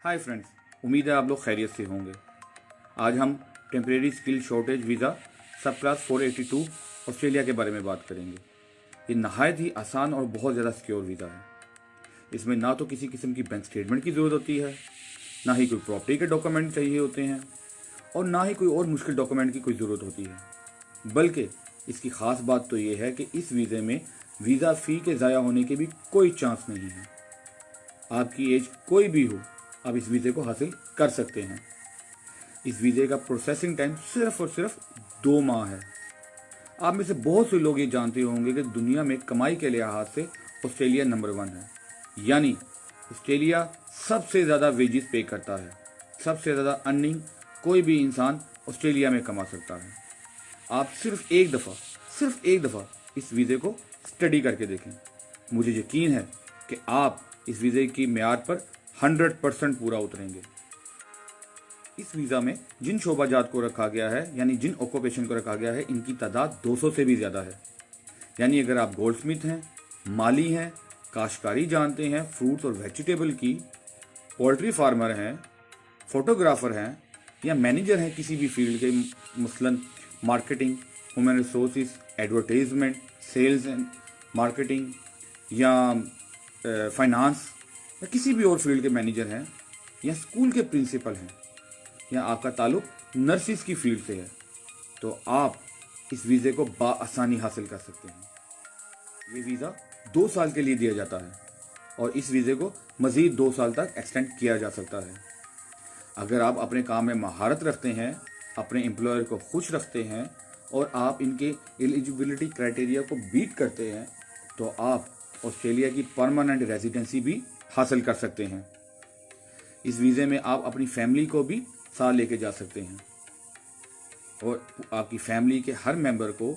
Hi friends, उम्मीद है आप लोग खैरियत से होंगे। आज हम टेम्परेरी स्किल शॉर्टेज वीज़ा सब क्लास 482 ऑस्ट्रेलिया के बारे में बात करेंगे। ये नहायत ही आसान और बहुत ज़्यादा सिक्योर वीज़ा है। इसमें ना तो किसी किस्म की बैंक स्टेटमेंट की ज़रूरत होती है, ना ही कोई प्रॉपर्टी के डॉक्यूमेंट चाहिए होते हैं और ना ही कोई और मुश्किल डॉक्यूमेंट की कोई ज़रूरत होती है। बल्कि इसकी ख़ास बात तो ये है कि इस वीज़े में वीज़ा फ़ी के ज़ाया होने के भी कोई चांस नहीं है। आपकी एज कोई भी हो, आप इस वीज़े को हासिल कर सकते हैं। इस वीज़े का प्रोसेसिंग टाइम सिर्फ और सिर्फ 2 माह है। आप में से बहुत से लोग ये जानते होंगे कि दुनिया में कमाई के लिहाज से ऑस्ट्रेलिया नंबर 1 है। यानी ऑस्ट्रेलिया सबसे ज़्यादा वेजेस पे करता है। सबसे ज़्यादा अर्निंग कोई भी इंसान ऑस्ट्रेलिया में कमा सकता है। आप सिर्फ एक दफ़ा इस वीज़े को स्टडी करके देखें। मुझे यकीन है कि आप इस वीज़े की म्यार पर 100% पूरा उतरेंगे। इस वीज़ा में जिन शोबाजात को रखा गया है, यानी जिन ऑक्यूपेशन को रखा गया है, इनकी तादाद 200 से भी ज़्यादा है। यानी अगर आप गोल्ड स्मिथ हैं, माली हैं, काश्तकारी जानते हैं फ्रूट्स और वेजिटेबल की, पोल्ट्री फार्मर हैं, फोटोग्राफर हैं या मैनेजर हैं किसी भी फील्ड के, मसलन marketing, human resources, advertisement, sales and marketing या फाइनेंस या किसी भी और फील्ड के मैनेजर हैं या स्कूल के प्रिंसिपल हैं या आपका ताल्लुक नर्सिस की फील्ड से है, तो आप इस वीज़े को बाआसानी हासिल कर सकते हैं। ये वीज़ा 2 साल के लिए दिया जाता है और इस वीज़े को मज़ीद 2 साल तक एक्सटेंड किया जा सकता है। अगर आप अपने काम में महारत रखते हैं, अपने एम्प्लॉयर को खुश रखते हैं और आप इनके एलिजिबिलिटी क्राइटेरिया को बीट करते हैं, तो आप ऑस्ट्रेलिया की परमानेंट रेजिडेंसी भी हासिल कर सकते हैं। इस वीज़े में आप अपनी फैमिली को भी साथ लेके जा सकते हैं और आपकी फैमिली के हर मेंबर को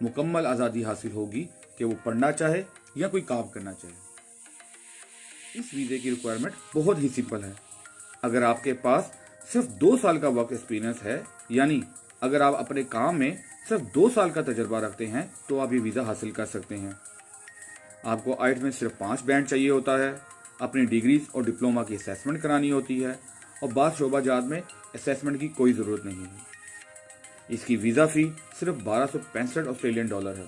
मुकम्मल आज़ादी हासिल होगी कि वो पढ़ना चाहे या कोई काम करना चाहे। इस वीज़े की रिक्वायरमेंट बहुत ही सिंपल है। अगर आपके पास सिर्फ 2 साल का वर्क एक्सपीरियंस है, यानी अगर आप अपने काम में सिर्फ 2 साल का तजर्बा रखते हैं, तो आप ये वीज़ा हासिल कर सकते हैं। आपको आइट्स में सिर्फ 5 बैंड चाहिए होता है, अपनी डिग्रीज और डिप्लोमा की असेसमेंट करानी होती है और बाद शोबाजात में असेसमेंट की कोई ज़रूरत नहीं है। इसकी वीज़ा फ़ी सिर्फ 1265 ऑस्ट्रेलियन डॉलर है।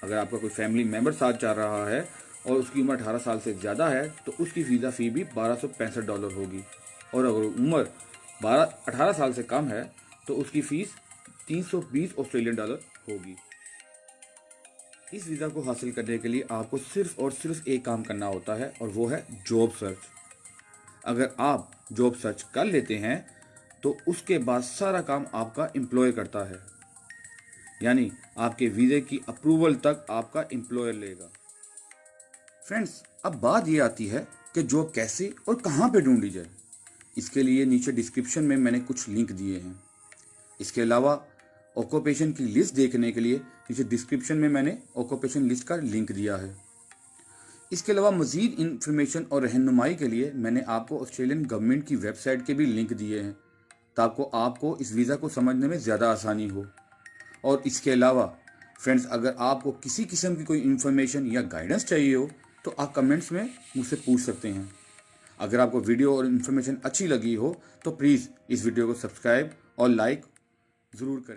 अगर आपका कोई फैमिली मेम्बर साथ जा रहा है और उसकी उम्र 18 साल से ज़्यादा है, तो उसकी वीज़ा फ़ी भी 1265 डॉलर होगी और अगर उम्र 18 साल से कम है तो उसकी फ़ीस 320 ऑस्ट्रेलियन डॉलर होगी। इस वीज़ा को हासिल करने के लिए आपको सिर्फ और सिर्फ एक काम करना होता है और वो है जॉब सर्च। अगर आप जॉब सर्च कर लेते हैं तो उसके बाद सारा काम आपका एम्प्लॉयर करता है, यानी आपके वीज़े की अप्रूवल तक आपका एम्प्लॉयर लेगा। फ्रेंड्स, अब बात ये आती है कि जॉब कैसे और कहाँ पे ढूंढी जाए। इसके लिए नीचे डिस्क्रिप्शन में मैंने कुछ लिंक दिए हैं। इसके अलावा ऑक्यूपेशन की लिस्ट देखने के लिए नीचे डिस्क्रिप्शन में मैंने ऑक्यूपेशन लिस्ट का लिंक दिया है। इसके अलावा मज़ीद इन्फॉर्मेशन और रहनुमाई के लिए मैंने आपको ऑस्ट्रेलियन गवर्नमेंट की वेबसाइट के भी लिंक दिए हैं, ताकि आपको इस वीज़ा को समझने में ज़्यादा आसानी हो। और इसके अलावा फ्रेंड्स, अगर आपको किसी किस्म की कोई इन्फॉर्मेशन या गाइडेंस चाहिए हो तो आप कमेंट्स में मुझसे पूछ सकते हैं। अगर आपको वीडियो और इन्फॉर्मेशन अच्छी लगी हो तो प्लीज़ इस वीडियो को सब्सक्राइब और लाइक ज़रूर करें।